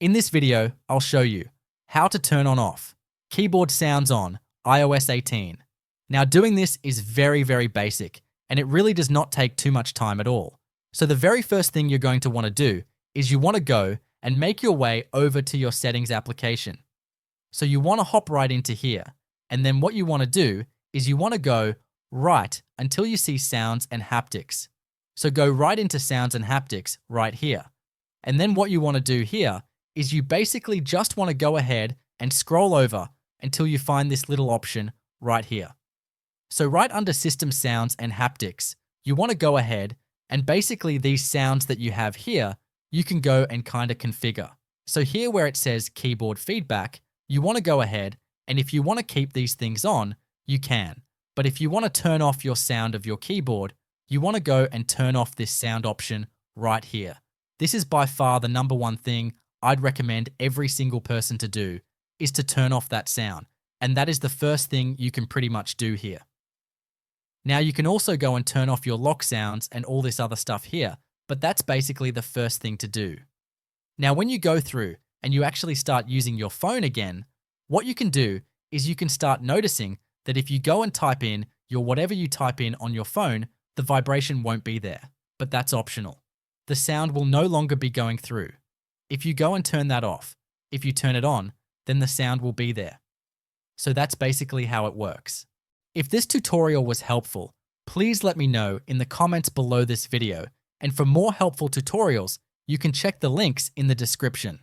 In this video, I'll show you how to turn on off keyboard sounds on iOS 18. Now doing this is very basic and it really does not take too much time at all. So the very first thing you're going to want to do is you want to go and make your way over to your settings application. So you want to hop right into here, and then what you want to do is you want to go right until you see sounds and haptics. So go right into sounds and haptics right here. And then what you want to do here is you basically just want to go ahead and scroll over until you find this little option right here. So right under system sounds and haptics, you want to go ahead and basically these sounds that you have here, you can go and kind of configure. So here where it says keyboard feedback, you want to go ahead and if you want to keep these things on, you can. But if you want to turn off your sound of your keyboard, you want to go and turn off this sound option right here. This is by far the number one thing I'd recommend every single person to do is to turn off that sound. And that is the first thing you can pretty much do here. Now you can also go and turn off your lock sounds and all this other stuff here, but that's basically the first thing to do. Now when you go through and you actually start using your phone again, what you can do is you can start noticing that if you go and type in your whatever you type in on your phone, the vibration won't be there, but that's optional. The sound will no longer be going through. If you go and turn that off, if you turn it on, then the sound will be there. So that's basically how it works. If this tutorial was helpful, please let me know in the comments below this video, and for more helpful tutorials, you can check the links in the description.